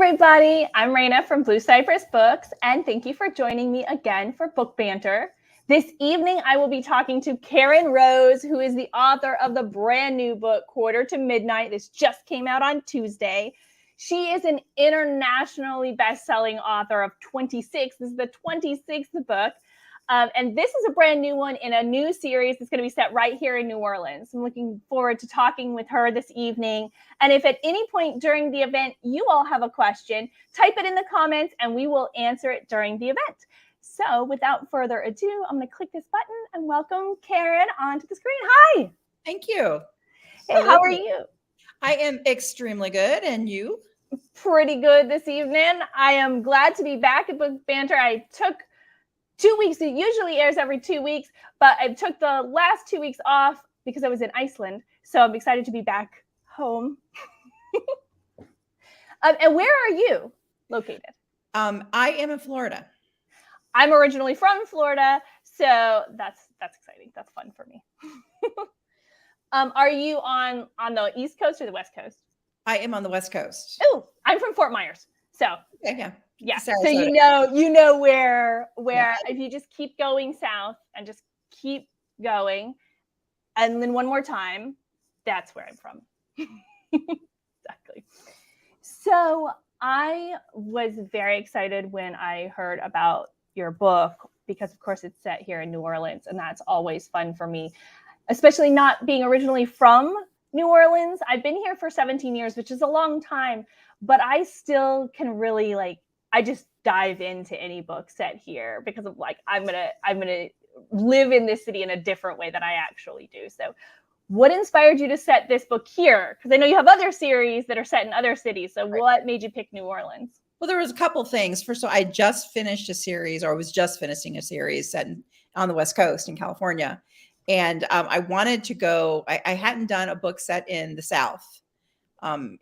everybody, I'm Raina from Blue Cypress Books, and thank you for joining me again for Book Banter. This evening, I will be talking to Karen Rose, who is the author of the brand new book, Quarter to Midnight. This just came out on Tuesday. She is an internationally best-selling author of 26. This is the 26th book. And this is a brand new one in a new series that's going to be set right here in New Orleans. I'm looking forward to talking with her this evening. And if at any point during the event you all have a question, type it in the comments and we will answer it during the event. So without further ado, I'm going to click this button and welcome Karen onto the screen. Hi. Thank you. Hey, how are you? I am extremely good. And you? Pretty good this evening. I am glad to be back at Book Banter. I took 2 weeks. It usually airs every 2 weeks, but I took the last 2 weeks off because I was in Iceland. So I'm excited to be back home. And where are you located? I am in Florida. I'm originally from Florida, so that's exciting. That's fun for me. Are you on the East Coast or the West Coast? I am on the West Coast. Oh, I'm from Fort Myers. So yeah. So you know where if you just keep going south and just keep going, and then one more time, that's where I'm from. Exactly. So I was very excited when I heard about your book because, of course, it's set here in New Orleans, and that's always fun for me, especially not being originally from New Orleans. I've been here for 17 years, which is a long time, but I still can really I just dive into any book set here because of I'm gonna live in this city in a different way than I actually do. So what inspired you to set this book here? Because I know you have other series that are set in other cities. So what made you pick New Orleans? Well, there was a couple things. First of all, I just finished a series, or was just finishing a series set on the West Coast in California. And I wanted to go, I hadn't done a book set in the South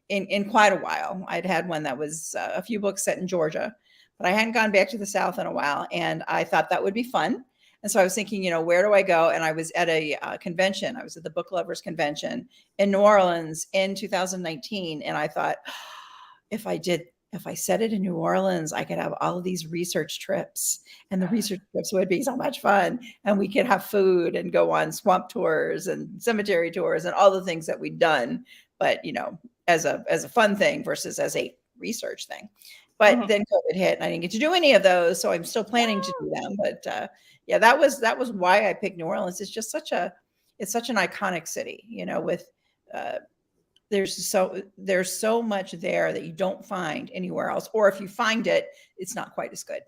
in quite a while. I'd had one that was a few books set in Georgia, but I hadn't gone back to the South in a while. And I thought that would be fun. And so I was thinking, where do I go? And I was at a convention. I was at the Book Lovers Convention in New Orleans in 2019. And I thought, if I set it in New Orleans, I could have all of these research trips, and the research trips would be so much fun. And we could have food and go on swamp tours and cemetery tours and all the things that we'd done, but as a fun thing versus as a research thing. But then COVID hit and I didn't get to do any of those. So I'm still planning to do them. But that was why I picked New Orleans. It's just such an iconic city, with there's so much there that you don't find anywhere else. Or if you find it, it's not quite as good.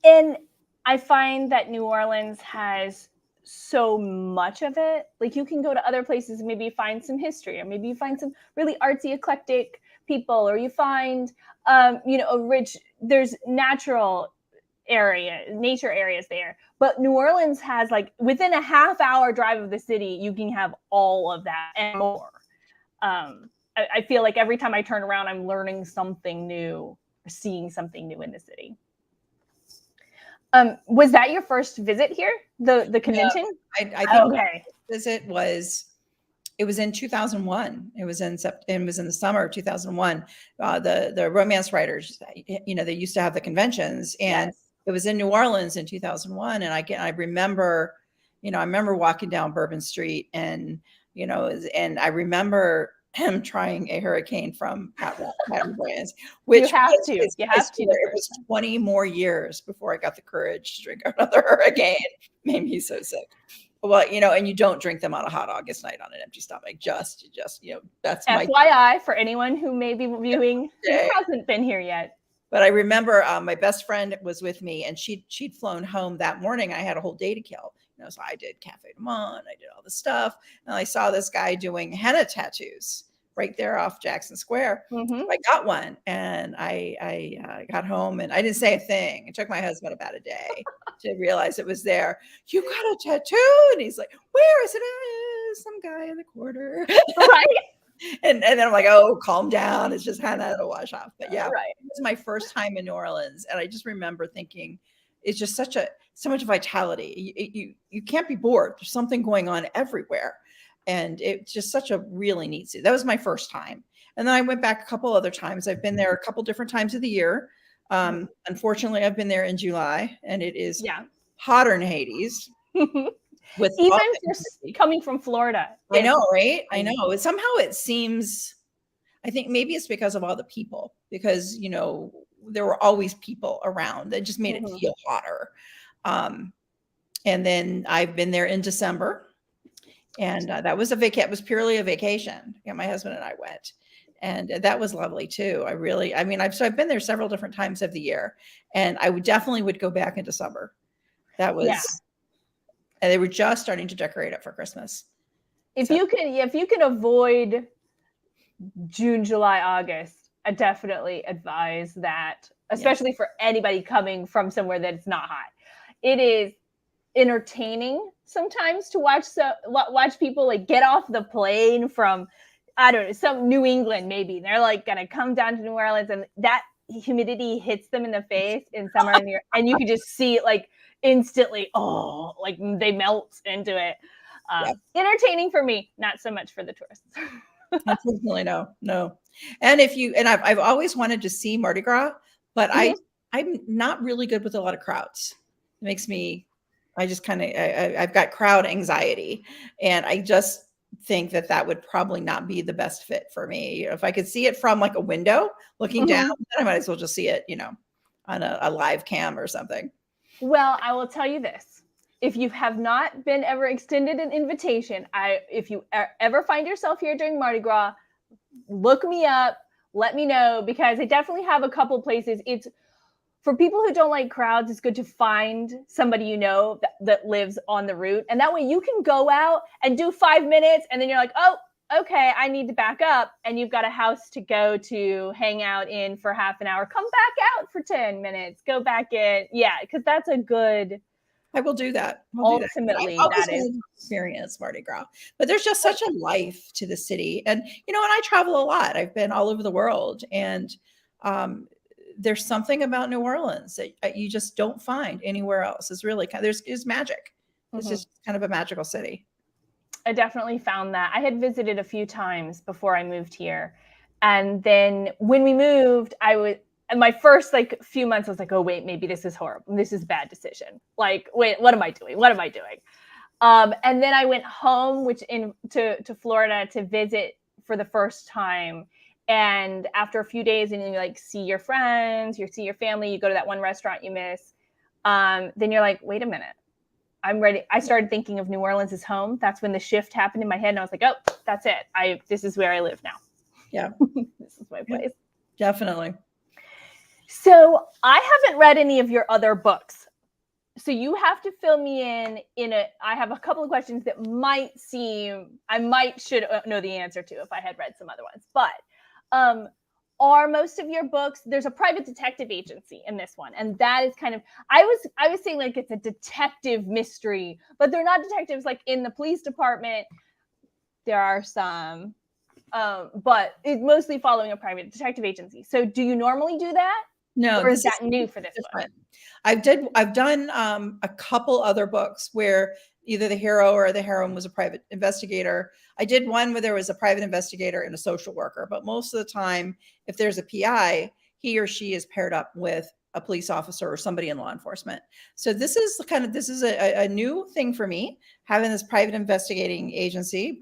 And I find that New Orleans has so much of it. Like, you can go to other places and maybe find some history, or maybe you find some really artsy, eclectic people, or you find, there's nature areas there. But New Orleans has, within a half-hour drive of the city, you can have all of that and more. I feel like every time I turn around, I'm learning something new or seeing something new in the city. Was that your first visit here, the convention? I think visit was in 2001. It was in the summer of 2001. The romance writers, they used to have the conventions, and it was in New Orleans in 2001. And I remember, I remember walking down Bourbon Street, and and I remember him trying a hurricane from Patton Brands, which you have to. It was 20 more years before I got the courage to drink another hurricane. Made me so sick. Well, and you don't drink them on a hot August night on an empty stomach. Just that's FYI for anyone who may be viewing who hasn't been here yet. But I remember my best friend was with me, and she'd flown home that morning. I had a whole day to kill. So I did Cafe du Monde, I did all the stuff, and I saw this guy doing henna tattoos right there off Jackson Square. So I got one, and I got home, and I didn't say a thing. It took my husband about a day to realize it was there. You got a tattoo? And he's like, where is it? Some guy in the corner. Right. And then I'm like, oh, calm down. It's just henna to wash off. But it was my first time in New Orleans, and I just remember thinking, it's just so much vitality. You can't be bored. There's something going on everywhere. And it's just such a really neat city. That was my first time. And then I went back a couple other times. I've been there a couple different times of the year. Unfortunately, I've been there in July, and it is hotter than Hades. With even just coming from Florida. I know, right? I know. Somehow it seems, I think maybe it's because of all the people, because, you know, there were always people around that just made it feel hotter. And then I've been there in December, and that was it was purely a vacation. Yeah, my husband and I went, and that was lovely too. I've been there several different times of the year, and I definitely would go back in December. That was, and they were just starting to decorate it for Christmas. If you can avoid June, July, August, I definitely advise that, especially for anybody coming from somewhere that's not hot. It is entertaining sometimes to watch people like get off the plane from, I don't know, some New England maybe. They're like gonna come down to New Orleans, and that humidity hits them in the face in summer, and you can just see it like instantly. Oh, like they melt into it. Entertaining for me, not so much for the tourists. Unfortunately, no. And I've always wanted to see Mardi Gras, but I'm not really good with a lot of crowds. It makes me, I've got crowd anxiety, and I just think that would probably not be the best fit for me. If I could see it from like a window looking down, then I might as well just see it, you know, on a live cam or something. Well, I will tell you this. If you have not been ever extended an invitation, if you ever find yourself here during Mardi Gras, look me up, let me know, because I definitely have a couple places. It's for people who don't like crowds, it's good to find somebody you know that lives on the route. And that way you can go out and do 5 minutes, and then you're like, oh, okay, I need to back up. And you've got a house to go to hang out in for half an hour. Come back out for 10 minutes, go back in. Yeah, because that's a good... I will do that. Ultimately, that is experience Mardi Gras. But there's just such a life to the city. And, you know, and I travel a lot. I've been all over the world. And there's something about New Orleans that you just don't find anywhere else. It's really there's magic. It's just kind of a magical city. I definitely found that. I had visited a few times before I moved here. And then when we moved, and my first like few months, I was like, oh, wait, maybe this is horrible. This is a bad decision. Like, wait, what am I doing? What am I doing? And then I went home, to Florida to visit for the first time. And after a few days, and you like see your friends, you see your family, you go to that one restaurant you miss. Then you're like, wait a minute, I'm ready. I started thinking of New Orleans as home. That's when the shift happened in my head. And I was like, oh, that's it. This is where I live now. Yeah. This is my place. Definitely. So I haven't read any of your other books. So you have to fill me I have a couple of questions that should know the answer to if I had read some other ones. But are most of your books, there's a private detective agency in this one. And that is kind of, I was saying like it's a detective mystery, but they're not detectives like in the police department. There are some, but it's mostly following a private detective agency. So do you normally do that? No, or is that new for this book? I've done a couple other books where either the hero or the heroine was a private investigator. I did one where there was a private investigator and a social worker, but most of the time, if there's a PI, he or she is paired up with a police officer or somebody in law enforcement. So this is a new thing for me, having this private investigating agency,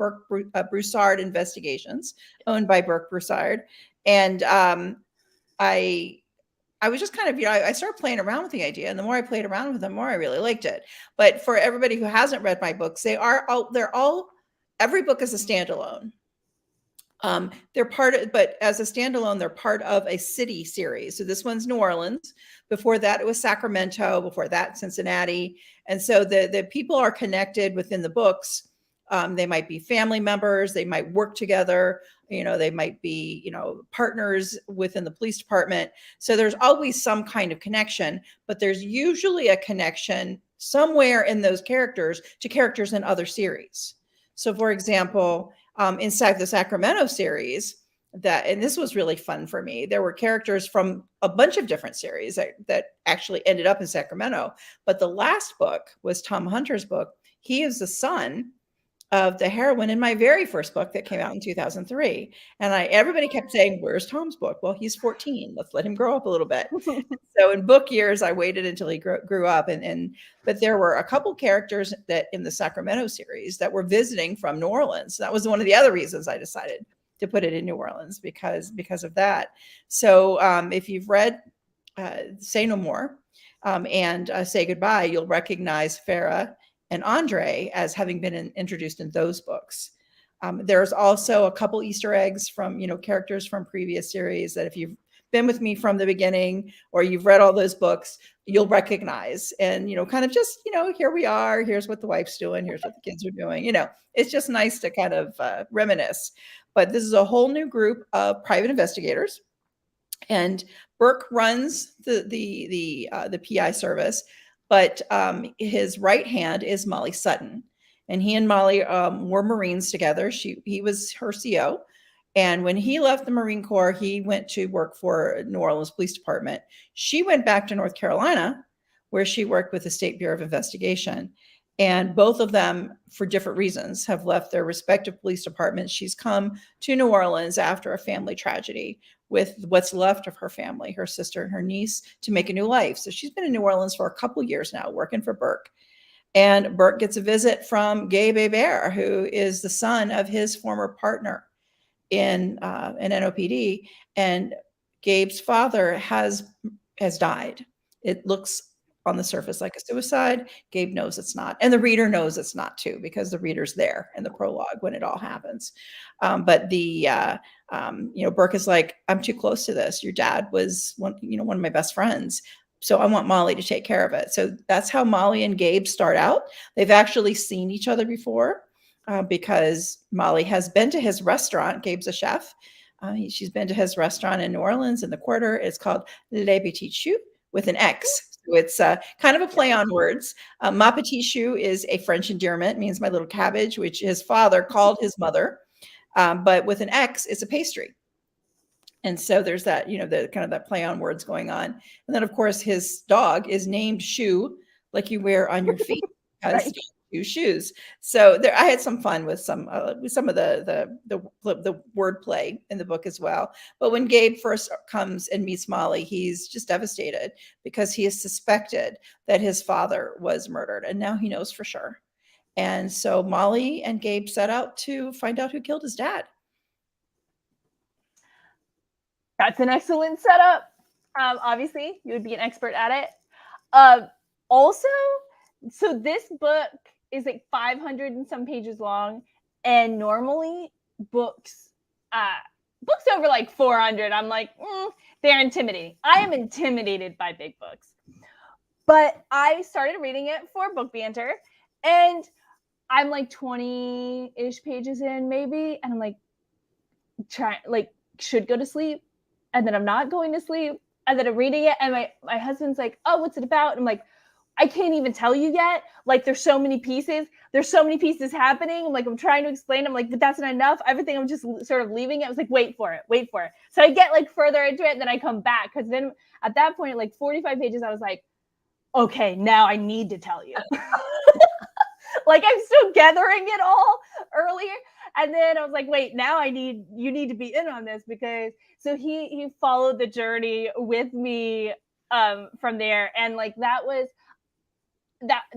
Broussard Investigations, owned by Burke Broussard. And I was just kind of, I started playing around with the idea, and the more I played around with it, the more I really liked it. But for everybody who hasn't read my books, every book is a standalone. But as a standalone, they're part of a city series. So this one's New Orleans. Before that, it was Sacramento. Before that, Cincinnati. And so the people are connected within the books. They might be family members. They might work together. They might be, partners within the police department. So there's always some kind of connection, but there's usually a connection somewhere in those characters to characters in other series. So for example, inside the Sacramento series, and this was really fun for me, there were characters from a bunch of different series that actually ended up in Sacramento. But the last book was Tom Hunter's book. He is the son of the heroine in my very first book that came out in 2003. And everybody kept saying, "Where's Tom's book?" Well, he's 14. Let's let him grow up a little bit. So in book years, I waited until he grew up. But there were a couple characters that in the Sacramento series that were visiting from New Orleans. That was one of the other reasons I decided to put it in New Orleans because of that. So if you've read Say No More and Say Goodbye, you'll recognize Farah and Andre as having been introduced in those books. There's also a couple Easter eggs from, characters from previous series that if you've been with me from the beginning or you've read all those books, you'll recognize and, kind of just, here we are, here's what the wife's doing, here's what the kids are doing. It's just nice to kind of reminisce. But this is a whole new group of private investigators. And Burke runs the PI service, but his right hand is Molly Sutton, and he and Molly were Marines together. He was her CO, and when he left the Marine Corps, he went to work for New Orleans Police Department. She went back to North Carolina, where she worked with the State Bureau of Investigation. And both of them, for different reasons, have left their respective police departments. She's come to New Orleans after a family tragedy with what's left of her family, her sister and her niece, to make a new life. So she's been in New Orleans for a couple years now, working for Burke. And Burke gets a visit from Gabe Hebert, who is the son of his former partner in NOPD. And Gabe's father has died. It looks on the surface like a suicide. Gabe knows it's not. And the reader knows it's not too, because the reader's there in the prologue when it all happens. But Burke is like, "I'm too close to this. Your dad was one of my best friends. So I want Molly to take care of it." So that's how Molly and Gabe start out. They've actually seen each other before because Molly has been to his restaurant. Gabe's a chef. She's been to his restaurant in New Orleans in the Quarter. It's called Le Petit Chou with an X. So it's kind of a play on words. Ma Petit Chou is a French endearment, means my little cabbage, which his father called his mother. But with an X, it's a pastry. And so there's that, the kind of that play on words going on. And then, of course, his dog is named Shoe, like you wear on your feet, because right. Shoes. So I had some fun with some of the wordplay in the book as well. But when Gabe first comes and meets Molly, he's just devastated because he is suspected that his father was murdered, and now he knows for sure. And so Molly and Gabe set out to find out who killed his dad. That's an excellent setup. Obviously, you would be an expert at it. Also, so this book is like 500 and some pages long, and normally books over like 400, I'm like, they're intimidating. I am intimidated by big books. But I started reading it for Book Banter, and I'm like 20-ish pages in maybe, and I'm like, should go to sleep, and then I'm not going to sleep, and then I'm reading it, and my husband's like, "Oh, what's it about?" And I'm like, "I can't even tell you yet. Like, there's so many pieces. There's so many pieces happening." I'm like, I'm trying to explain. I'm like, but that's not enough. Everything, I'm just sort of leaving it. I was like, wait for it. So I get like further into it, and then I come back, because then at that point, like 45 pages, I was like, okay, now I need to tell you. Like, I'm still gathering it all earlier. And then I was like, wait, now you need to be in on this, because so he followed the journey with me from there. And like,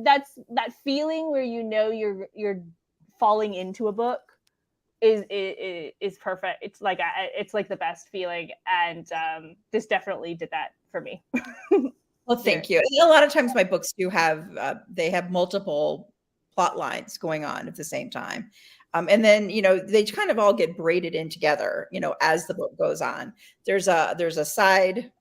that's that feeling where you're falling into a book is perfect. It's like the best feeling, and this definitely did that for me. Well, thank you. A lot of times my books do have they have multiple plot lines going on at the same time. And then, they kind of all get braided in together, as the book goes on. There's a side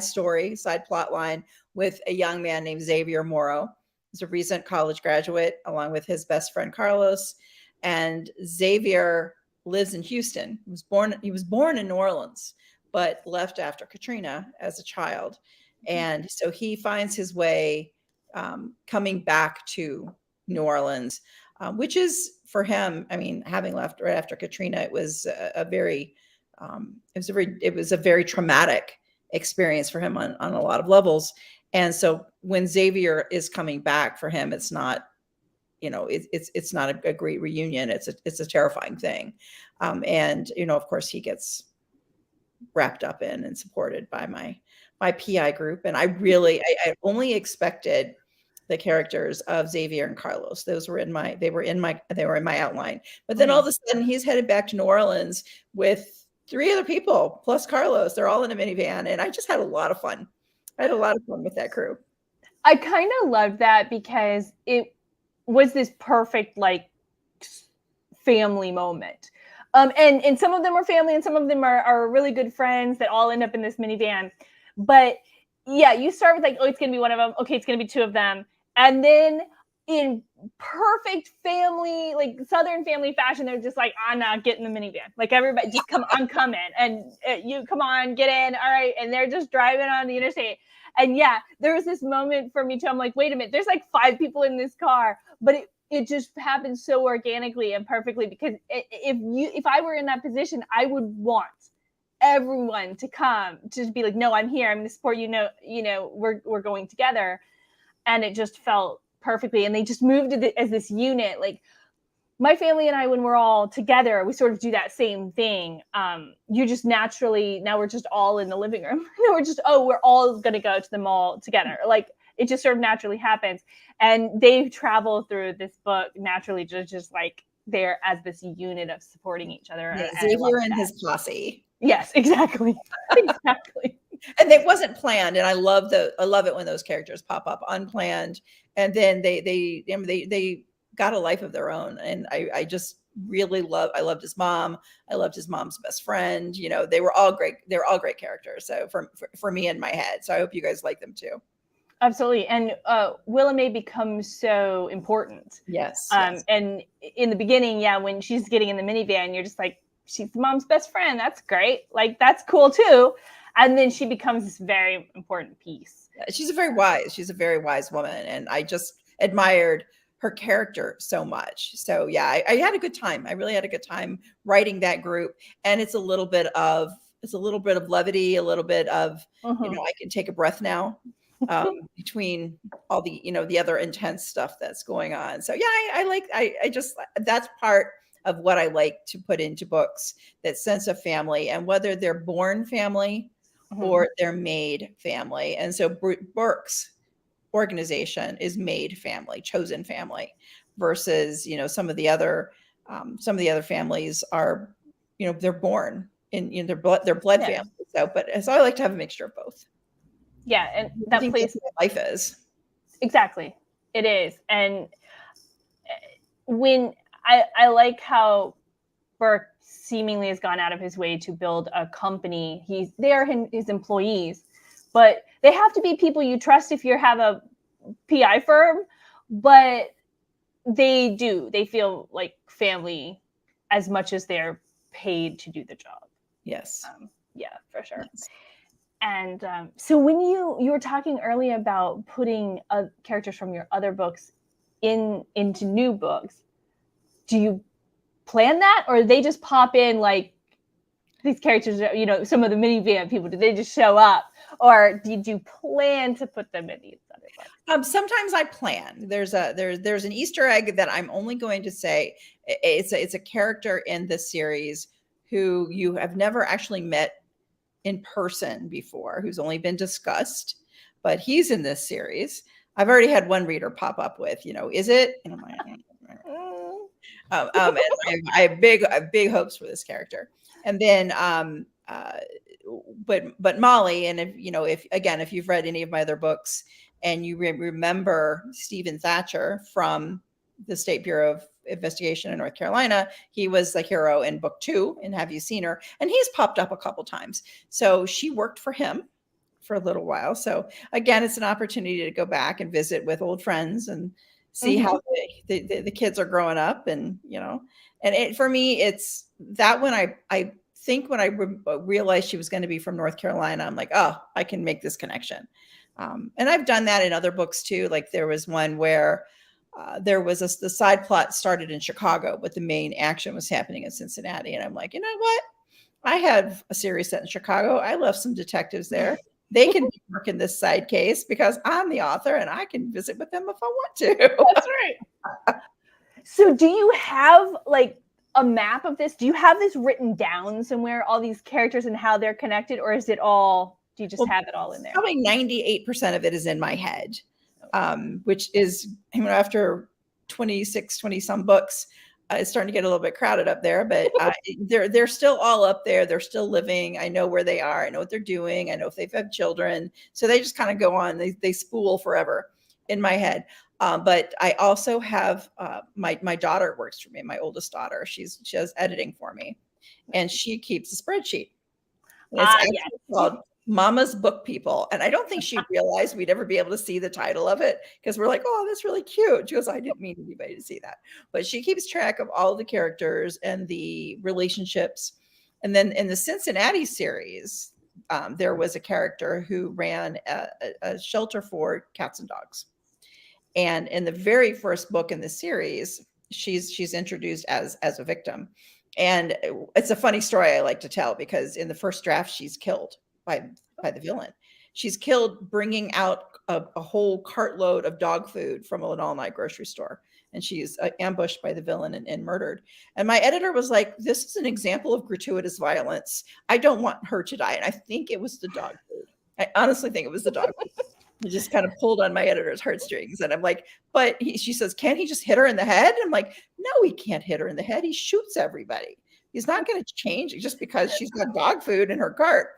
story, side plot line with a young man named Xavier Morrow. He's a recent college graduate, along with his best friend Carlos. And Xavier lives in Houston. He was born in New Orleans, but left after Katrina as a child. And so he finds his way coming back to New Orleans, which is for him, I mean, having left right after Katrina, it was a very traumatic experience for him on a lot of levels. And so when Xavier is coming back, for him, it's not it's not a great reunion. It's a terrifying thing. And, of course he gets wrapped up in and supported by my PI group. And I only expected the characters of Xavier and Carlos. They were in my outline. But then all of a sudden he's headed back to New Orleans with 3 other people plus Carlos. They're all in a minivan. And I just had a lot of fun. I had a lot of fun with that crew. I kind of loved that because it was this perfect, like, family moment. And some of them are family and some of them are really good friends that all end up in this minivan. But yeah, you start with like, oh, it's going to be one of them. Okay, it's going to be 2 of them. And then in perfect family, like Southern family fashion, they're just like, Anna, get in the minivan. Like, everybody just come, I'm coming. And you come on, get in. All right. And they're just driving on the interstate. And yeah, there was this moment for me too. I'm like, wait a minute, there's like 5 people in this car, but it just happened so organically and perfectly, because if I were in that position, I would want everyone to come, to be like, no, I'm here, I'm going to support you. We're going together. And it just felt perfectly. And they just moved as this unit. Like, my family and I, when we're all together, we sort of do that same thing. You just naturally, now we're just all in the living room. We're all going to go to the mall together. Like, it just sort of naturally happens. And they travel through this book naturally, just like they're as this unit of supporting each other. Yeah, Xavier and his posse. Yes, exactly. Exactly. And it wasn't planned. And I love it when those characters pop up unplanned. And then they got a life of their own. And I just really I loved his mom. I loved his mom's best friend. They were all great. They were all great characters. So for me in my head. So I hope you guys like them too. Absolutely. And Willa May becomes so important. Yes. And in the beginning, yeah, when she's getting in the minivan, you're just like, she's the mom's best friend. That's great. Like, that's cool too. And then she becomes this very important piece. She's a very wise woman. And I just admired her character so much. So yeah, I had a good time. I really had a good time writing that group. And it's a little bit of levity, a little bit of, I can take a breath now. Between all the the other intense stuff that's going on. So yeah, I just that's part of what I like to put into books, that sense of family, and whether they're born family or they're made family. And so Burke's organization is made family, chosen family, versus some of the other families are they're born in their blood family. So I like to have a mixture of both. Yeah, and that plays what life is. Exactly. It is. And when I like how Burke seemingly has gone out of his way to build a company. They are his employees, but they have to be people you trust if you have a PI firm, but they feel like family as much as they're paid to do the job. Yes. Yeah, for sure. Yes. And so when you were talking earlier about putting characters from your other books into new books, do you plan that, or they just pop in like these characters? Some of the minivan people, did they just show up, or did you plan to put them in these other books? Sometimes I plan. There's an Easter egg that I'm only going to say. It's a character in this series who you have never actually met in person before, who's only been discussed, but he's in this series. I've already had one reader pop up with, is it? And I'm like, and I have big hopes for this character. And then, but Molly, and if you've read any of my other books and you remember Stephen Thatcher from the State Bureau of Investigation in North Carolina, he was the hero in book 2 in Have You Seen Her? And he's popped up a couple times. So she worked for him for a little while. So again, it's an opportunity to go back and visit with old friends and see how the kids are growing up. And, for me, it's that when I think when I realized she was going to be from North Carolina, I'm like, oh, I can make this connection. And I've done that in other books too. Like there was one where there was the side plot started in Chicago, but the main action was happening in Cincinnati. And I'm like, you know what? I have a series set in Chicago. I left some detectives there. They can be working this side case because I'm the author and I can visit with them if I want to. That's right. So do you have like a map of this? Do you have this written down somewhere, all these characters and how they're connected, or is it all, do you just have it all in there? Probably 98% of it is in my head, which is, after 26, 20 some books, it's starting to get a little bit crowded up there, but they're still all up there. They're still living. I know where they are. I know what they're doing. I know if they've had children. So they just kind of go on. They spool forever in my head. But I also have my daughter works for me, my oldest daughter. She does editing for me, and she keeps a spreadsheet. And it's actually called Mama's Book People. And I don't think she realized we'd ever be able to see the title of it, because we're like, oh, that's really cute. She goes, I didn't mean anybody to see that. But she keeps track of all the characters and the relationships. And then in the Cincinnati series, there was a character who ran a shelter for cats and dogs. And in the very first book in the series, she's introduced as a victim. And it's a funny story I like to tell, because in the first draft, she's killed by the villain. She's killed bringing out a whole cartload of dog food from an all-night grocery store. And she's ambushed by the villain and murdered. And my editor was like, this is an example of gratuitous violence. I don't want her to die. And I think it was the dog food. I honestly think it was the dog food. It just kind of pulled on my editor's heartstrings. And I'm like, but she says, can't he just hit her in the head? And I'm like, no, he can't hit her in the head. He shoots everybody. He's not going to change just because she's got dog food in her cart.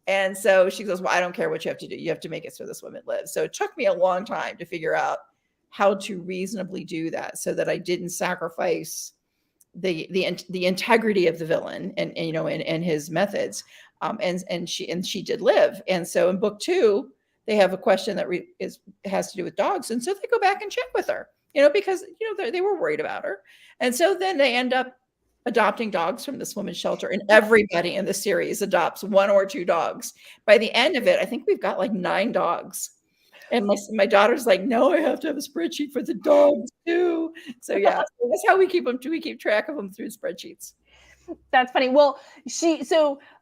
And so she goes, well, I don't care what you have to do. You have to make it so this woman lives. So it took me a long time to figure out how to reasonably do that, so that I didn't sacrifice the integrity of the villain and his methods. And she did live. And so in book 2, they have a question that has to do with dogs. And so they go back and check with her, because, they were worried about her. And so then they end up adopting dogs from this woman's shelter, and everybody in the series adopts 1 or 2 dogs. By the end of it, I think we've got like 9 dogs. And my daughter's like, no, I have to have a spreadsheet for the dogs too. So yeah, so that's how we keep them. We keep track of them through spreadsheets. That's funny. Well,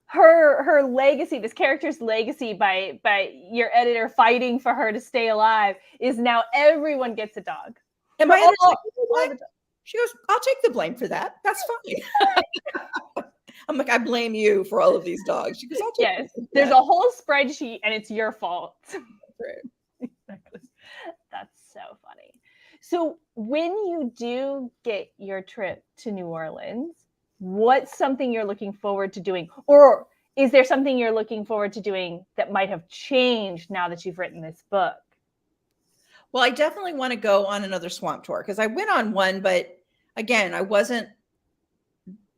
her legacy, this character's legacy, by your editor fighting for her to stay alive, is now everyone gets a dog. And my editor's like, what? She goes, I'll take the blame for that. That's fine. I'm like, I blame you for all of these dogs. She goes, I'll take yes, there's a whole spreadsheet and it's your fault. Right. Exactly. That's so funny. So when you do get your trip to New Orleans, what's something you're looking forward to doing? Or is there something you're looking forward to doing that might have changed now that you've written this book? Well, I definitely want to go on another swamp tour, because I went on one, but again, I wasn't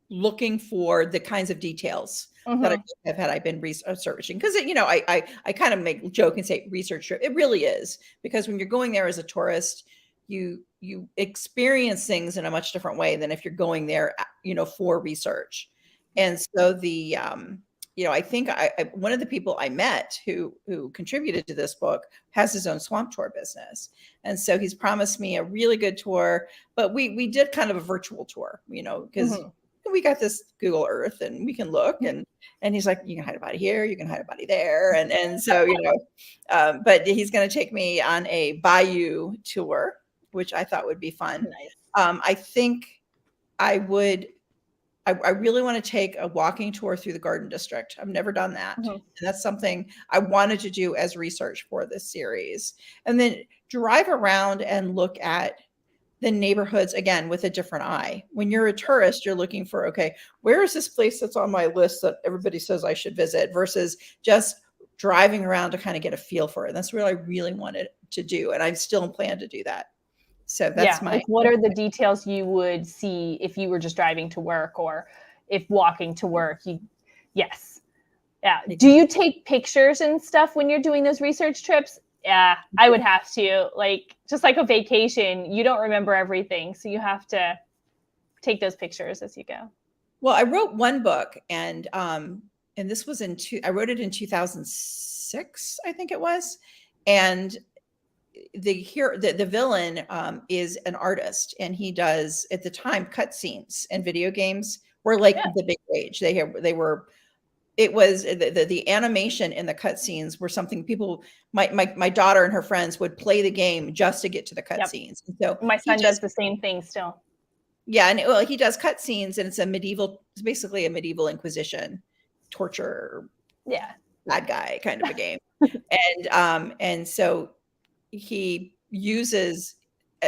looking for the kinds of details that I have had I been researching. Because, I kind of make joke and say research trip. It really is, because when you're going there as a tourist, you experience things in a much different way than if you're going there, for research. And so I think one of the people I met who contributed to this book has his own swamp tour business. And so he's promised me a really good tour, but we did kind of a virtual tour, because we got this Google Earth and we can look, and he's like, you can hide a body here, you can hide a body there. And so, but he's going to take me on a bayou tour, which I thought would be fun. Nice. I think I really want to take a walking tour through the Garden District. I've never done that. And that's something I wanted to do as research for this series. And then drive around and look at the neighborhoods again with a different eye. When you're a tourist, you're looking for, okay, where is this place that's on my list that everybody says I should visit, versus just driving around to kind of get a feel for it. And that's what I really wanted to do. And I still plan to do that. So that's what are the details you would see if you were just driving to work, or if walking to work? Yes. Yeah. Do you take pictures and stuff when you're doing those research trips? Yeah, I would have to. Just like a vacation, you don't remember everything. So you have to take those pictures as you go. Well, I wrote one book, and this was I wrote it in 2006, I think it was. And the villain is an artist, and he does, at the time, cutscenes and video games were the big rage. It was the animation in the cutscenes were something people, my daughter and her friends would play the game just to get to the cutscenes. And so my son does the same thing still. Yeah, and well, he does cut scenes, and it's basically a medieval Inquisition torture, Yeah. bad guy kind of a game. And so he uses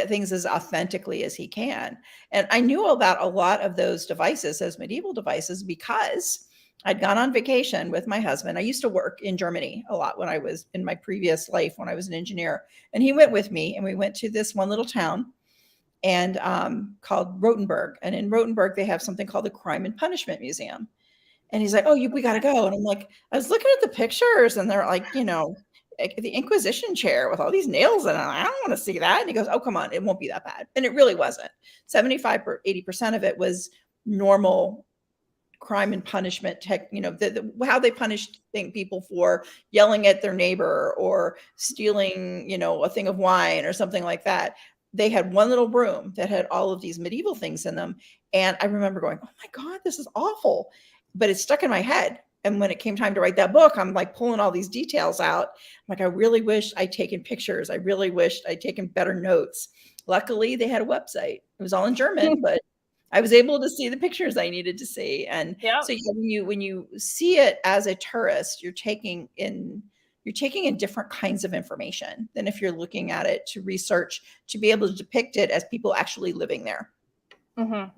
things as authentically as he can. And I knew about a lot of those devices, those medieval devices, because I'd gone on vacation with my husband. I used to work in Germany a lot when I was in my previous life, when I was an engineer. And he went with me, and we went to this one little town and called Rothenburg. And in Rothenburg, they have something called the Crime and Punishment Museum. And he's like, "Oh, we got to go." And I'm like, I was looking at the pictures, and they're like, the Inquisition chair with all these nails in it. I don't want to see that. And he goes, "Oh, come on, it won't be that bad." And it really wasn't. 75 or 80% of it was normal crime and punishment tech, how they punished people for yelling at their neighbor or stealing, a thing of wine or something like that. They had one little room that had all of these medieval things in them. And I remember going, "Oh my God, this is awful." But it stuck in my head. And when it came time to write that book, I'm like pulling all these details out. I'm like, I really wish I'd taken pictures. I really wished I'd taken better notes. Luckily, they had a website. It was all in German, but I was able to see the pictures I needed to see. And so when you see it as a tourist, you're taking in different kinds of information than if you're looking at it to research, to be able to depict it as people actually living there. Mm-hmm.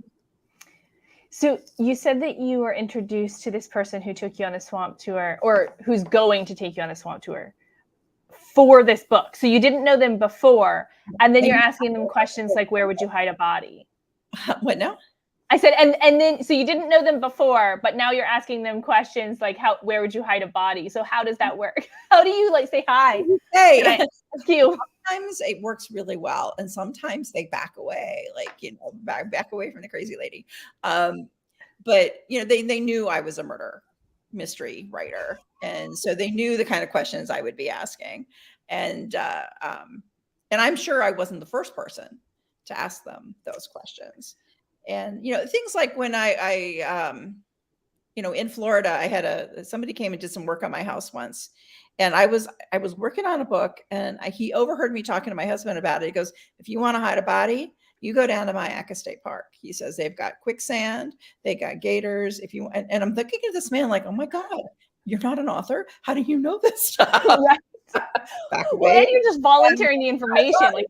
So you said that you were introduced to this person who took you on the swamp tour, or who's going to take you on a swamp tour for this book. So you didn't know them before, and then you're asking them questions like, "Where would you hide a body?" What now? I said, and then, so you didn't know them before, but now you're asking them questions like, "Where would you hide a body?" So how does that work? How do you say hi? Hey, Can I ask you? Sometimes it works really well, and sometimes they back away, back away from the crazy lady. But they knew I was a murder mystery writer, and so they knew the kind of questions I would be asking, and I'm sure I wasn't the first person to ask them those questions. And things like when I in Florida, I had somebody came and did some work on my house once. And I was working on a book, and he overheard me talking to my husband about it. He goes, "If you want to hide a body, you go down to Mayaca State Park." He says, "They've got quicksand, they got gators. If you," and I'm looking at this man like, "Oh my God, you're not an author. How do you know this stuff?" Right. Back away. Well, and you're just volunteering the information. Like,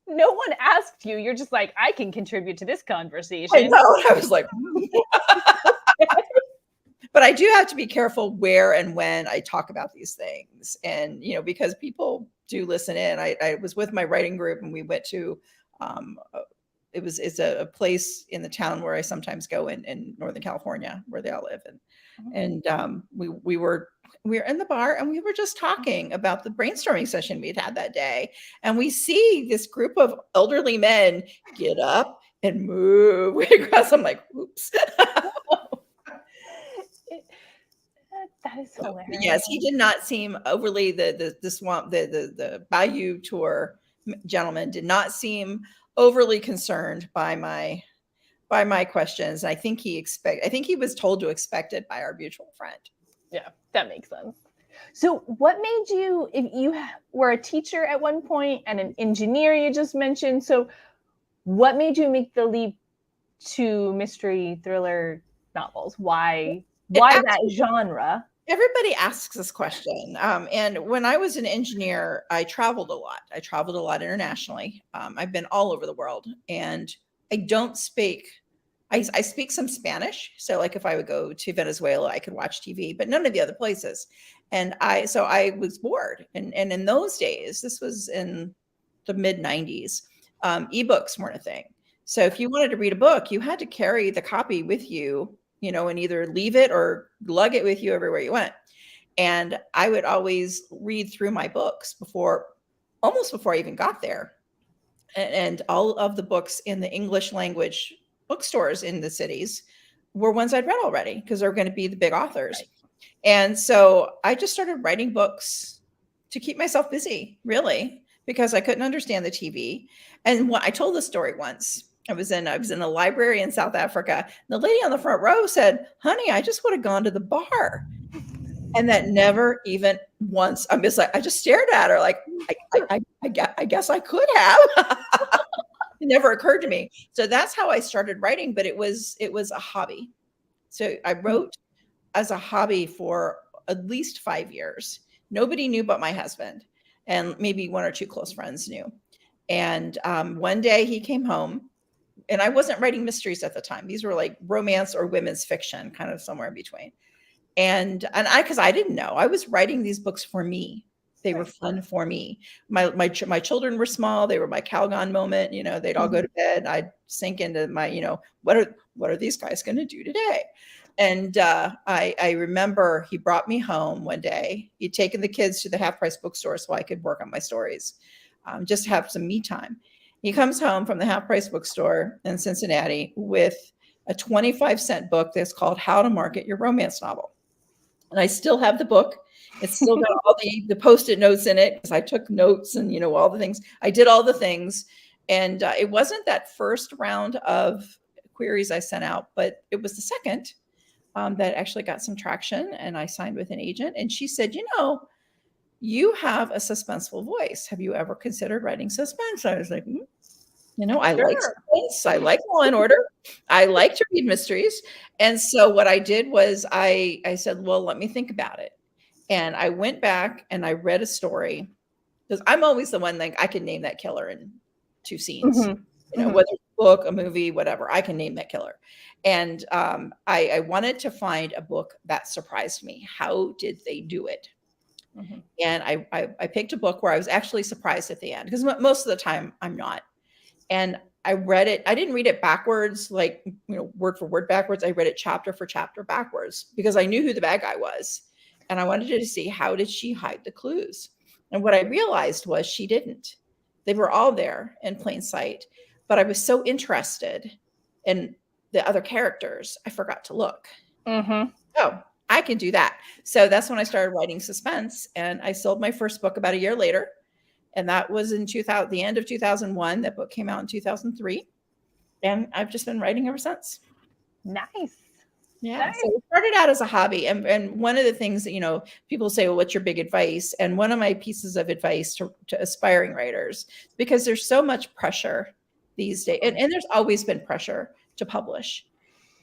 no one asked you. You're just like, "I can contribute to this conversation." I know. I was like, but I do have to be careful where and when I talk about these things. And, because people do listen in. I was with my writing group, and we went to, it's a place in the town where I sometimes go in Northern California, where they all live. And we were in the bar, and we were just talking about the brainstorming session we'd had that day. And we see this group of elderly men get up and move across. I'm like, "Oops." That is hilarious. Yes, he did not seem overly the swamp, the Bayou tour gentleman did not seem overly concerned by my questions. I think he was told to expect it by our mutual friend. Yeah, that makes sense. So what made you, if you were a teacher at one point and an engineer you just mentioned, so what made you make the leap to mystery thriller novels? Why that genre? Everybody asks this question. And when I was an engineer, I traveled a lot. I traveled a lot internationally. I've been all over the world, and I speak some Spanish. So like if I would go to Venezuela, I could watch TV, but none of the other places. And so I was bored. And in those days, this was in the mid 90s, ebooks weren't a thing. So if you wanted to read a book, you had to carry the copy with you, and either leave it or lug it with you everywhere you went. And I would always read through my books almost before I even got there. And all of the books in the English language bookstores in the cities were ones I'd read already, because they're going to be the big authors. Right. And so I just started writing books to keep myself busy, really, because I couldn't understand the TV. And I told the story once. I was in a library in South Africa. The lady on the front row said, "Honey, I just would have gone to the bar." And that never even once, I just stared at her like, I guess I could have. It never occurred to me. So that's how I started writing, but it was a hobby. So I wrote as a hobby for at least 5 years. Nobody knew but my husband, and maybe one or two close friends knew. And one day he came home, and I wasn't writing mysteries at the time. These were like romance or women's fiction, kind of somewhere in between. And because I didn't know, I was writing these books for me. They were fun for me. My children were small. They were my Calgon moment. You know, they'd all go to bed. I'd sink into my, you know, what are these guys going to do today? And I remember he brought me home one day. He'd taken the kids to the half price bookstore so I could work on my stories, just have some me time. He comes home from the half price bookstore in Cincinnati with a 25-cent book that's called How to Market Your Romance Novel. And I still have the book. It's still got all the Post-it notes in it because I took notes and, you know, all the things. I did all the things. And it wasn't that first round of queries I sent out, but it was the second that actually got some traction. And I signed with an agent. And she said, you know, you have a suspenseful voice. Have you ever considered writing suspense? I was like, you know, I like suspense. I like Law and Order. I like to read mysteries. And so what I did was I said, well, let me think about it. And I went back and I read a story, because I'm always the one, like, I can name that killer in 2 scenes, you know, whether it's a book, a movie, whatever, I can name that killer. And I wanted to find a book that surprised me. How did they do it? And I picked a book where I was actually surprised at the end, because most of the time I'm not. And I read it. I didn't read it backwards, like, you know, word for word backwards. I read it chapter for chapter backwards because I knew who the bad guy was. And I wanted to see, how did she hide the clues? And what I realized was she didn't. They were all there in plain sight. But I was so interested in the other characters, I forgot to look. Oh, I can do that. So that's when I started writing suspense. And I sold my first book about a year later. And that was in the end of 2001. That book came out in 2003. And I've just been writing ever since. Nice. Yeah. Nice. So it started out as a hobby. And one of the things that, you know, people say, well, what's your big advice? And one of my pieces of advice to aspiring writers, because there's so much pressure these days, and there's always been pressure to publish.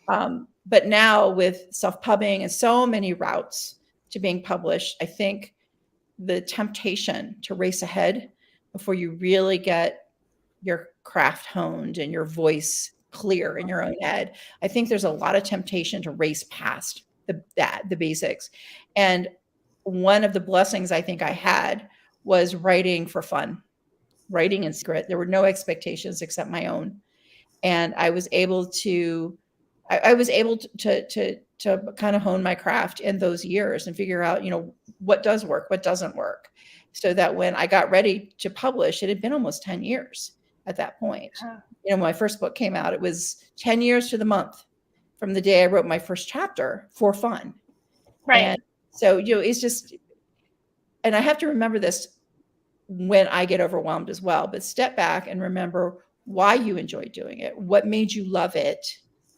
But now with self-pubbing and so many routes to being published, I think the temptation to race ahead before you really get your craft honed and your voice clear in your own head, I think there's a lot of temptation to race past the basics. And one of the blessings I think I had was writing for fun, writing in secret. There were no expectations except my own. And I was able to kind of hone my craft in those years and figure out, you know, what does work, what doesn't work. So that when I got ready to publish, it had been almost 10 years at that point. You know, when my first book came out, it was 10 years to the month from the day I wrote my first chapter for fun. Right. And so, you know, it's just, and I have to remember this when I get overwhelmed as well, but step back and remember why you enjoyed doing it, what made you love it.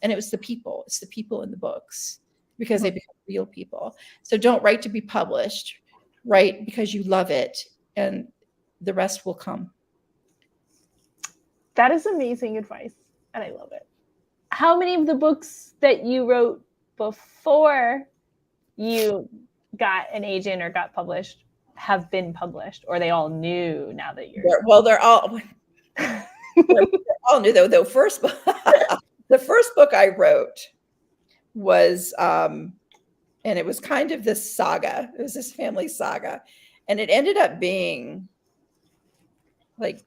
And it was the people. It's the people in the books, because they become real people. So don't write to be published. Write because you love it, and the rest will come. That is amazing advice, and I love it. How many of the books that you wrote before you got an agent or got published have been published, or are they all new now that you're? They're all they're all new. Though first. The first book I wrote was, and it was kind of this saga. It was this family saga. And it ended up being like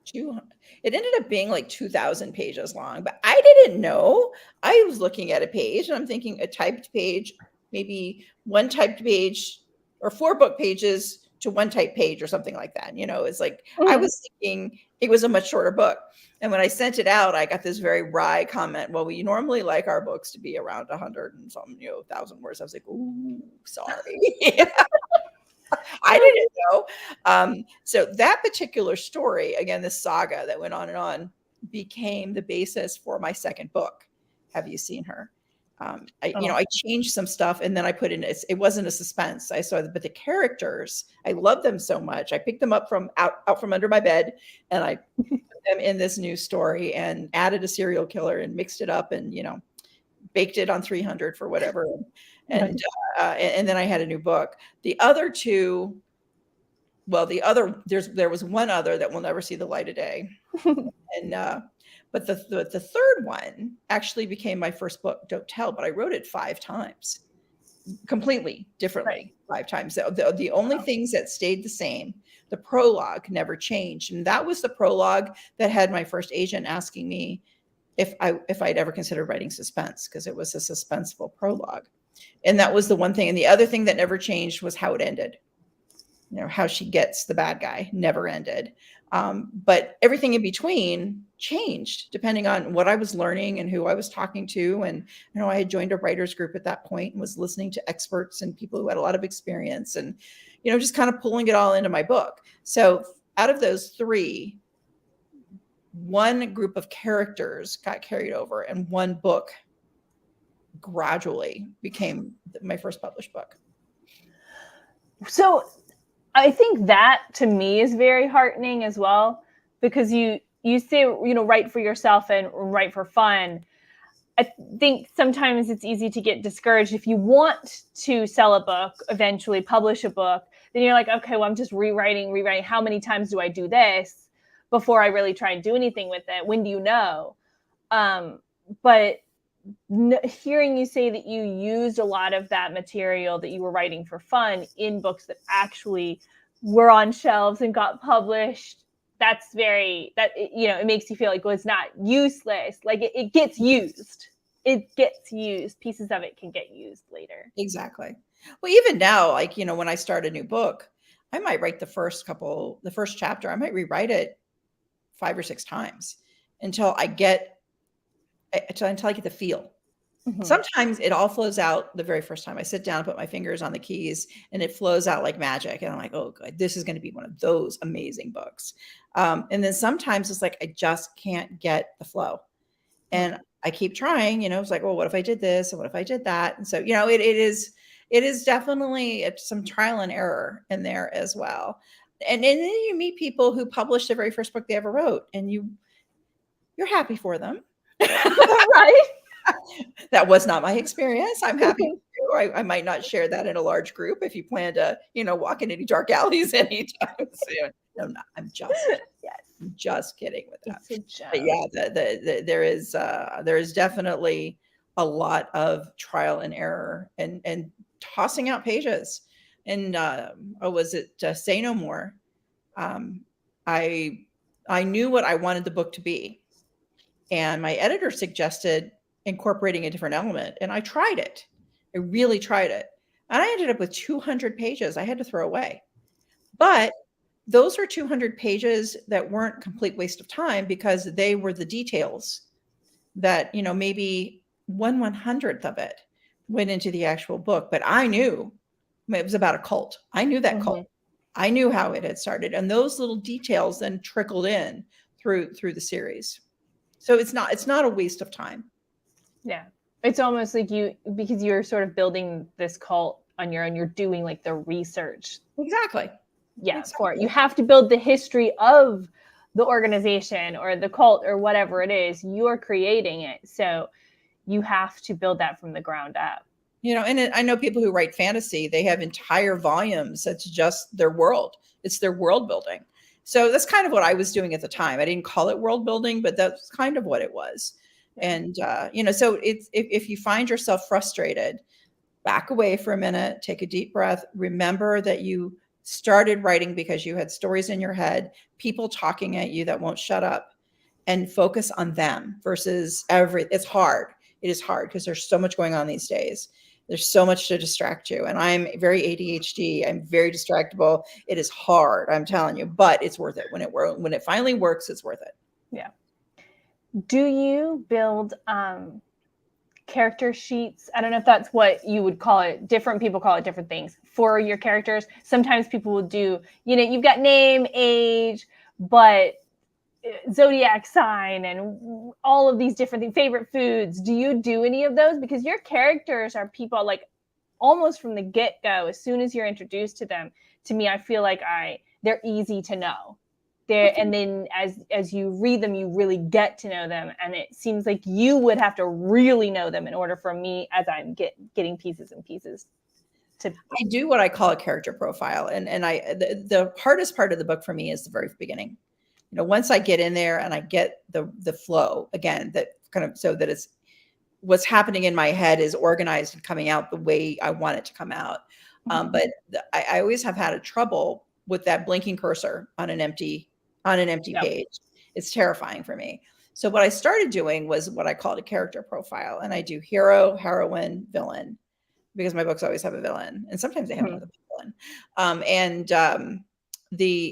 2,000 pages long. But I didn't know. I was looking at a page and I'm thinking a typed page, maybe one typed page, or 4 book pages to one typed page or something like that. You know, it's like, I was thinking it was a much shorter book. And when I sent it out, I got this very wry comment. Well, we normally like our books to be around 100 and some, 1,000 words. I was like, ooh, sorry. I didn't know. So that particular story, again, this saga that went on and on, became the basis for my second book. Have You Seen Her? I changed some stuff, and then I put in, it wasn't a suspense. But the characters, I love them so much. I picked them up from out from under my bed, and I put them in this new story and added a serial killer and mixed it up and, baked it on 300 for whatever. And, and then I had a new book. The other two, well, there was one other that will never see the light of day. And, but the third one actually became my first book, Don't Tell, but I wrote it 5 times, completely differently, 5 times. The only things that stayed the same, the prologue never changed. And that was the prologue that had my first agent asking me if I'd ever considered writing suspense, because it was a suspenseful prologue. And that was the one thing. And the other thing that never changed was how it ended. How she gets the bad guy never ended. But everything in between changed depending on what I was learning and who I was talking to. And, I had joined a writers group at that point and was listening to experts and people who had a lot of experience and, just kind of pulling it all into my book. So out of those 3, one group of characters got carried over and one book gradually became my first published book. So I think that to me is very heartening as well, because you say, write for yourself and write for fun. I think sometimes it's easy to get discouraged if you want to sell a book, eventually publish a book, then you're like, okay, well, I'm just rewriting. How many times do I do this before I really try and do anything with it? When do you know? But hearing you say that you used a lot of that material that you were writing for fun in books that actually were on shelves and got published, it makes you feel like, well, it's not useless. Like it gets used. It gets used. Pieces of it can get used later. Exactly. Well, even now, like, when I start a new book, I might write the first chapter, I might rewrite it 5 or 6 times until I get the feel. Mm-hmm. Sometimes it all flows out the very first time I sit down and put my fingers on the keys, and it flows out like magic. And I'm like, oh, good, this is going to be one of those amazing books. And then sometimes it's like, I just can't get the flow. And I keep trying, it's like, well, what if I did this? And what if I did that? And so, it is definitely some trial and error in there as well. And then you meet people who published the very first book they ever wrote, and you're happy for them. Right. That was not my experience. I'm happy. I might not share that in a large group if you plan to, walk in any dark alleys anytime soon. No, I'm just kidding with that. But yeah, there is definitely a lot of trial and error and tossing out pages. And was it Say No More? I knew what I wanted the book to be, and my editor suggested incorporating a different element, and I tried it. I really tried it, and I ended up with 200 pages I had to throw away. But those are 200 pages that weren't complete waste of time, because they were the details that, maybe 1/100th of it went into the actual book. But I knew it was about a cult. I knew that cult. I knew how it had started, and those little details then trickled in through the series. So it's not a waste of time. Yeah. It's almost like because you're sort of building this cult on your own, you're doing like the research. Exactly. Yeah. Exactly. For it. You have to build the history of the organization or the cult or whatever it is. You're creating it. So you have to build that from the ground up. And I know people who write fantasy, they have entire volumes that's just their world. It's their world building. So that's kind of what I was doing at the time. I didn't call it world building, but that's kind of what it was. And, so it's, if you find yourself frustrated, back away for a minute, take a deep breath, remember that you started writing because you had stories in your head, people talking at you that won't shut up, and focus on them versus it's hard. It is hard because there's so much going on these days. There's so much to distract you. And I'm very ADHD. I'm very distractible. It is hard, I'm telling you, but it's worth it. When it finally works, it's worth it. Yeah. Do you build character sheets? I don't know if that's what you would call it. Different people call it different things for your characters. Sometimes people will do, you've got name, age, but zodiac sign and all of these different things, favorite foods. Do you do any of those? Because your characters are people like almost from the get-go. As soon as you're introduced to them, to me, I feel like they're easy to know. and then as you read them, you really get to know them. And it seems like you would have to really know them in order for me, as I'm getting pieces and pieces. I do what I call a character profile. And the hardest part of the book for me is the very beginning. You know, once I get in there and I get the flow again, that kind of, so that it's what's happening in my head is organized and coming out the way I want it to come out. But I always have had a trouble with that blinking cursor on an empty page. It's terrifying for me. So what I started doing was what I called a character profile, and I do hero, heroine, villain, because my books always have a villain, and sometimes they have another villain.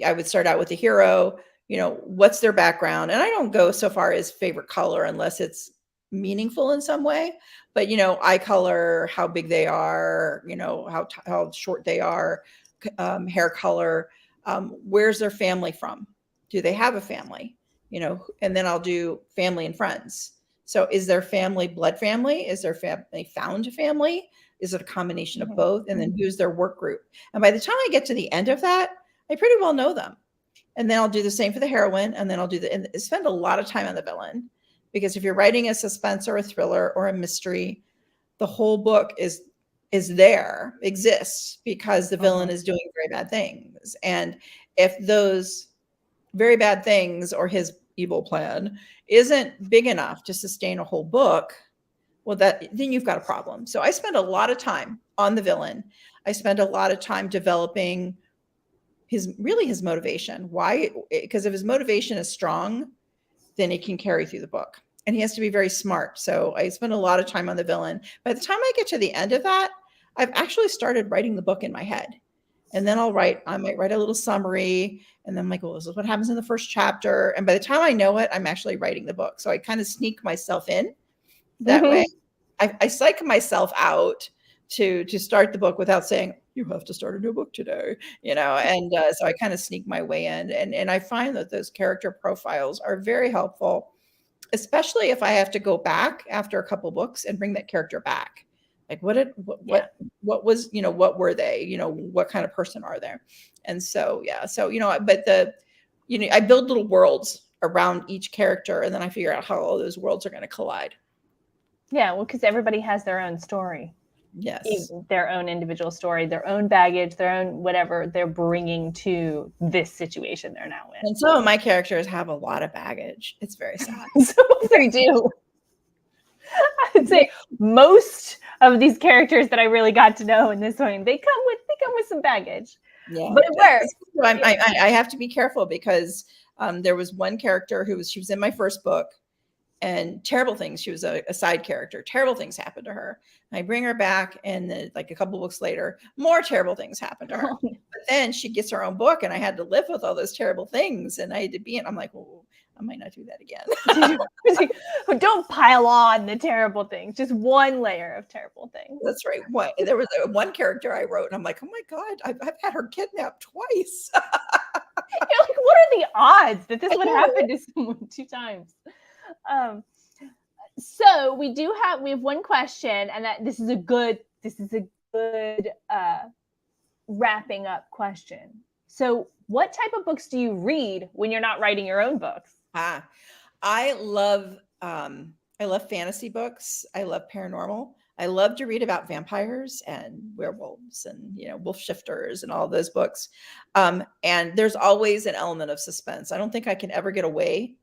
I would start out with the hero. You know, what's their background, and I don't go so far as favorite color unless it's meaningful in some way. But you know, eye color, how big they are, you know, how short they are, hair color, where's their family from? Do they have a family? You know, and then I'll do family and friends. So is their family blood family? Is their family found family? Is it a combination of both? And then who's their work group? And by the time I get to the end of that, I pretty well know them. And then I'll do the same for the heroine. And then I'll and spend a lot of time on the villain. Because if you're writing a suspense or a thriller or a mystery, the whole book exists because the villain is doing very bad things. And if those very bad things or his evil plan isn't big enough to sustain a whole book, well, then you've got a problem. So I spend a lot of time on the villain. I spend a lot of time developing his motivation. Why? Because if his motivation is strong, then it can carry through the book. And he has to be very smart. So I spend a lot of time on the villain. By the time I get to the end of that, I've actually started writing the book in my head. And then I might write a little summary. And then I'm like, well, this is what happens in the first chapter. And by the time I know it, I'm actually writing the book. So I kind of sneak myself in that way. I psych myself out to start the book without saying, you have to start a new book today, you know? And so I kind of sneak my way in. And I find that those character profiles are very helpful, especially if I have to go back after a couple books and bring that character back. Like what was, you know, what were they, you know, what kind of person are they? And so, you know, but I build little worlds around each character, and then I figure out how all those worlds are going to collide. Yeah. Well, because everybody has their own story. Yes. Their own individual story, their own baggage, their own whatever they're bringing to this situation they're now in. And some of my characters have a lot of baggage. It's very sad. Some of them do. I'd say most of these characters that I really got to know in this one, they come with some baggage. Yeah, but it works. I have to be careful because there was one character she was in my first book, and terrible things. She was a side character. Terrible things happened to her. And I bring her back, and then, like a couple books later, more terrible things happened to her. But then she gets her own book, and I had to live with all those terrible things, and I had to be in. I'm like, well, I might not do that again. Don't pile on the terrible things. Just one layer of terrible things. That's right. There was one character I wrote, and I'm like, oh my God, I've had her kidnapped twice. You're like, what are the odds that this would happen to someone 2 times? So we have one question, and that this is a good wrapping up question. So what type of books do you read when you're not writing your own books? I love fantasy books. I love paranormal. I love to read about vampires and werewolves and, you know, wolf shifters and all those books. And there's always an element of suspense. I don't think I can ever get away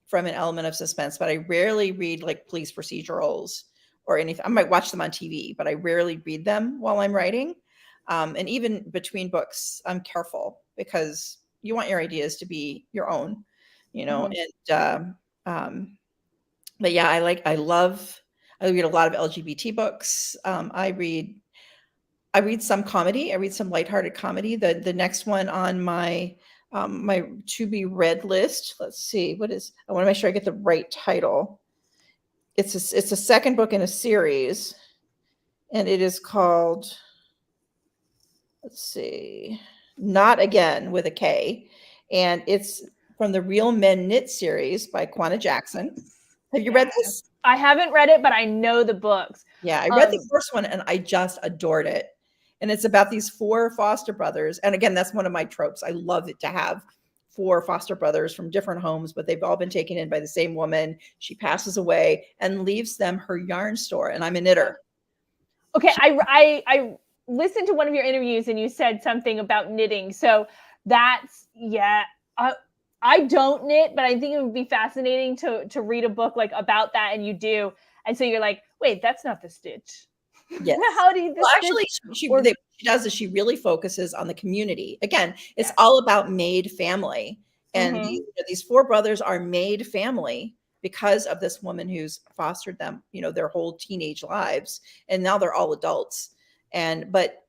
from an element of suspense, but I rarely read like police procedurals or anything. I might watch them on TV, but I rarely read them while I'm writing. And even between books, I'm careful because you want your ideas to be your own, you know. And but yeah, I read a lot of LGBT books. I read some comedy. I read some lighthearted comedy. The next one on my my to be read list. Let's see, I want to make sure I get the right title. It's a second book in a series, and it is called, let's see, Not Again with a K. And it's from the Real Men Knit series by Kwana Jackson. Have you read this? I haven't read it, but I know the books. Yeah, I read the first one and I just adored it. And it's about these 4 foster brothers. And again, that's one of my tropes. I love it to have four foster brothers from different homes, but they've all been taken in by the same woman. She passes away and leaves them her yarn store. And I'm a knitter. Okay, I listened to one of your interviews and you said something about knitting. So that's, yeah, I don't knit, but I think it would be fascinating to read a book like about that, and you do. And so you're like, wait, that's not the stitch. Yes. How do you? Well, actually, what she does is she really focuses on the community. Again, it's all about made family, and these four brothers are made family because of this woman who's fostered them, their whole teenage lives, and now they're all adults. But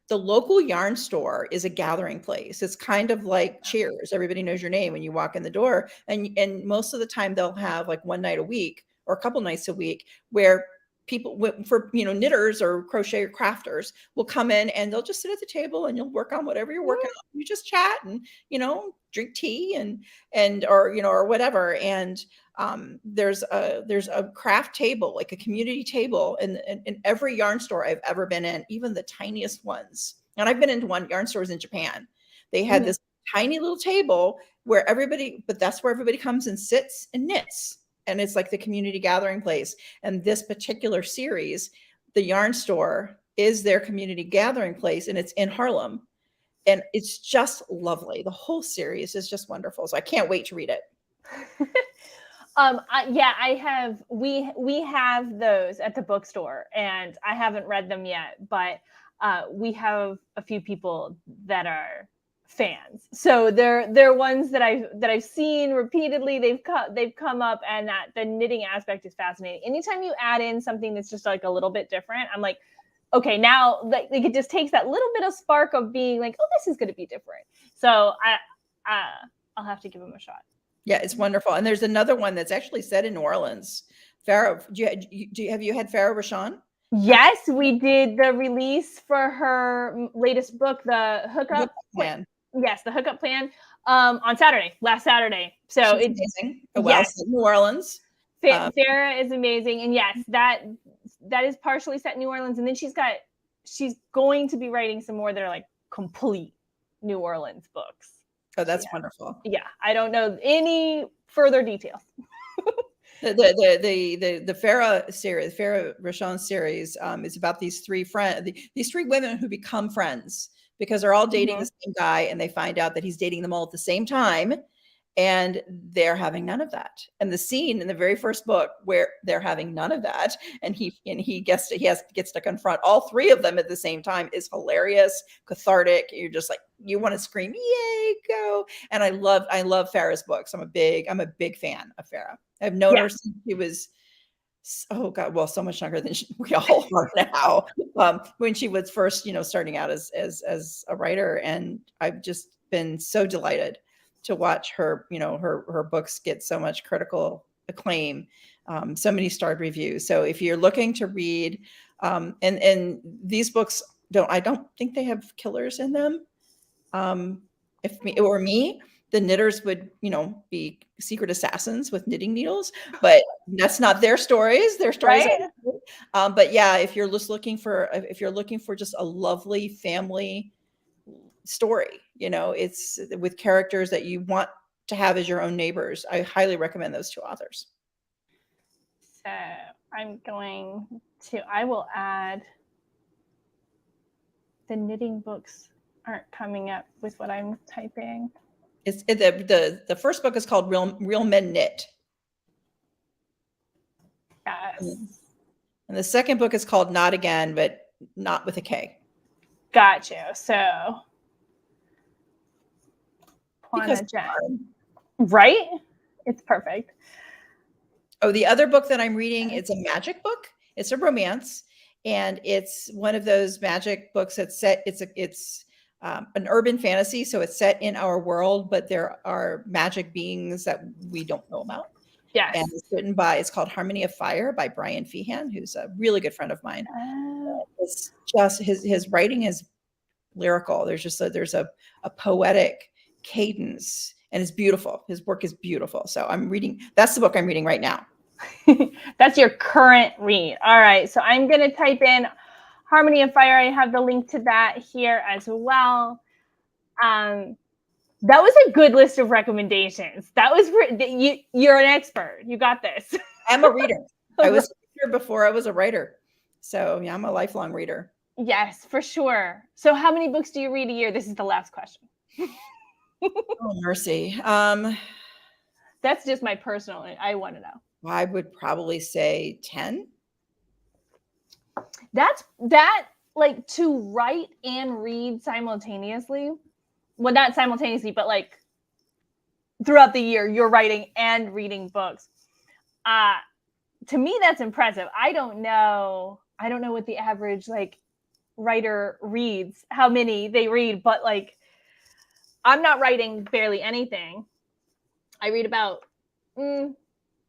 the local yarn store is a gathering place. It's kind of like Cheers. Everybody knows your name when you walk in the door, and most of the time they'll have like one night a week or a couple nights a week where people for knitters or crochet or crafters will come in, and they'll just sit at the table and you'll work on whatever you're working on. You just chat and drink tea or whatever. And there's a craft table, like a community table in every yarn store I've ever been in, even the tiniest ones. And I've been into yarn stores in Japan. They had this tiny little table where that's where everybody comes and sits and knits. And it's like the community gathering place. And this particular series, the yarn store, is their community gathering place, and it's in Harlem. And it's just lovely. The whole series is just wonderful. So I can't wait to read it. I have. We have those at the bookstore, and I haven't read them yet, but we have a few people that are fans. So they're ones that I've seen repeatedly. They've come up, and that the knitting aspect is fascinating. Anytime you add in something that's just like a little bit different, I'm like, okay, now like it just takes that little bit of spark of being like, oh, this is going to be different. So I'll have to give them a shot. Yeah, it's wonderful. And there's another one that's actually set in New Orleans. Farah, have you had Farah Rashan? Yes, we did the release for her latest book, The Hookup Plan. Yes, The Hookup Plan, on last Saturday. So it's amazing. Yes, New Orleans. Farah is amazing, and yes, that is partially set in New Orleans, and then she's going to be writing some more that are like complete New Orleans books. Oh, that's wonderful. Yeah, I don't know any further details. The Farah series, Farah Rashan series, is about these three women who become friends because they're all dating the same guy, and they find out that he's dating them all at the same time, and they're having none of that. And the scene in the very first book where they're having none of that, and he gets to confront all three of them at the same time is hilarious, cathartic. You're just like, you want to scream, yay, go. And I love Farah's books. I'm a big fan of Farah. I've known her since she was, oh God, well, so much younger than we all are now. When she was first, starting out as a writer, and I've just been so delighted to watch her, her books get so much critical acclaim, so many starred reviews. So if you're looking to read, and these books I don't think they have killers in them. If it were me, the knitters would, be secret assassins with knitting needles, but that's not their stories. Their stories, right? But yeah, if you're looking for just a lovely family story, it's with characters that you want to have as your own neighbors, I highly recommend those two authors. So I will add, the knitting books aren't coming up with what I'm typing. The first book is called Real Men Knit. Yes. And the second book is called Not Again, but not with a K. Got you. So right? It's perfect. Oh, the other book that I'm reading, it's a magic book. It's a romance, and it's one of those magic books that's set. It's an urban fantasy, so it's set in our world, but there are magic beings that we don't know about. Yes. And it's called Harmony of Fire by Brian Feehan, who's a really good friend of mine. It's just his writing is lyrical. There's a poetic cadence, and it's beautiful. His work is beautiful. So that's the book I'm reading right now. That's your current read. All right. So I'm going to type in Harmony of Fire. I have the link to that here as well. That was a good list of recommendations. That was you're an expert. You got this. I'm a reader. I was a reader before I was a writer. So yeah, I'm a lifelong reader. Yes, for sure. So how many books do you read a year? This is the last question. Oh, mercy. That's just my personal, I want to know. I would probably say 10. That like to write and read simultaneously. Well, not simultaneously, but like throughout the year, you're writing and reading books. To me, that's impressive. I don't know what the average like writer reads, how many they read, but like I'm not writing barely anything. I read about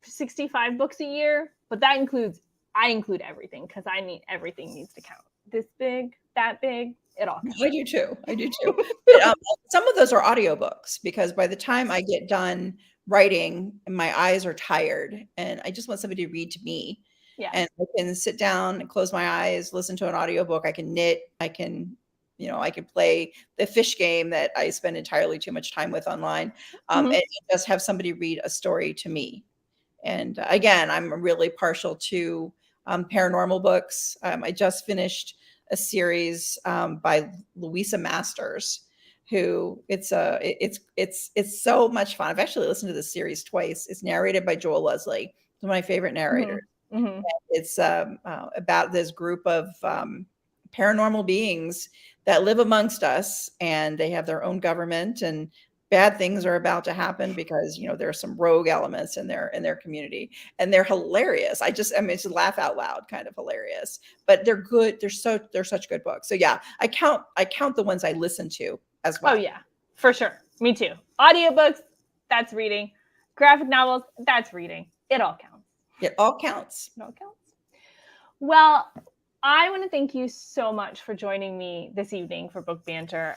65 books a year, but I include everything because everything needs to count. This big, that big, it all counts. I do too. But, some of those are audiobooks because by the time I get done writing, my eyes are tired and I just want somebody to read to me. Yeah. And I can sit down and close my eyes, listen to an audiobook. I can knit. I can play the fish game that I spend entirely too much time with online, and just have somebody read a story to me. And again, I'm really partial to paranormal books. I just finished a series by Louisa Masters, who it's so much fun. I've actually listened to this series twice. It's narrated by Joel Leslie, one of my favorite narrators. Mm-hmm. It's about this group of paranormal beings that live amongst us, and they have their own government, and bad things are about to happen because there are some rogue elements in their community, and they're hilarious. It's laugh out loud kind of hilarious, but they're good. They're such good books. So yeah, I count the ones I listen to as well. Oh yeah, for sure. Me too. Audiobooks, that's reading. Graphic novels, that's reading. It all counts. It all counts. It all counts. Well, I want to thank you so much for joining me this evening for Book Banter.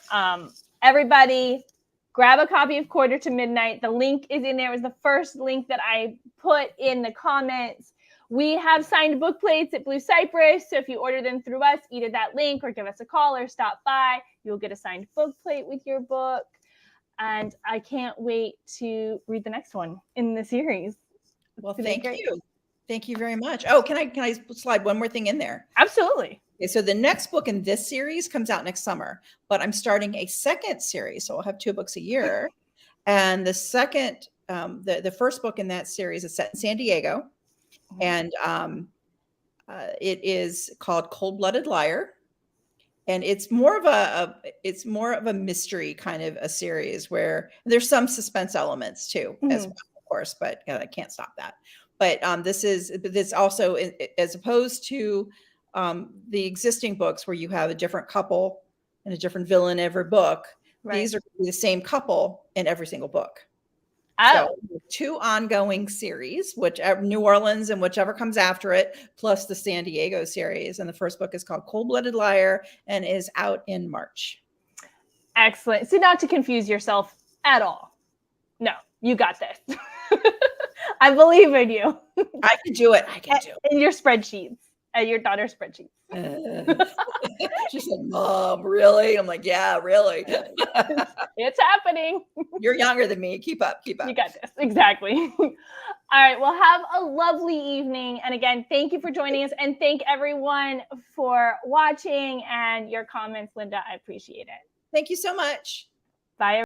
Everybody, grab a copy of Quarter to Midnight. The link is in there. It was the first link that I put in the comments. We have signed book plates at Blue Cypress. So if you order them through us, either that link or give us a call or stop by, you'll get a signed book plate with your book. And I can't wait to read the next one in the series. Well, thank you. Thank you very much. Oh, can I slide one more thing in there? Absolutely. Okay, so the next book in this series comes out next summer, but I'm starting a second series. So I'll have 2 books a year. And the second, the first book in that series is set in San Diego. And it is called Cold-Blooded Liar. And it's more of a mystery kind of a series where there's some suspense elements too, as well, of course, but I can't stop that. But this also, as opposed to the existing books where you have a different couple and a different villain every book, these are the same couple in every single book. So 2 ongoing series, whichever New Orleans and whichever comes after it, plus the San Diego series. And the first book is called Cold-Blooded Liar and is out in March. Excellent. So not to confuse yourself at all. No, you got this. I believe in you. I can do it. In your spreadsheets, your daughter's spreadsheets. She's like, Mom, really? I'm like, yeah, really. It's happening. You're younger than me. Keep up. You got this. Exactly. All right. Well, have a lovely evening. And again, thank you for joining us. And thank everyone for watching and your comments, Linda. I appreciate it. Thank you so much. Bye.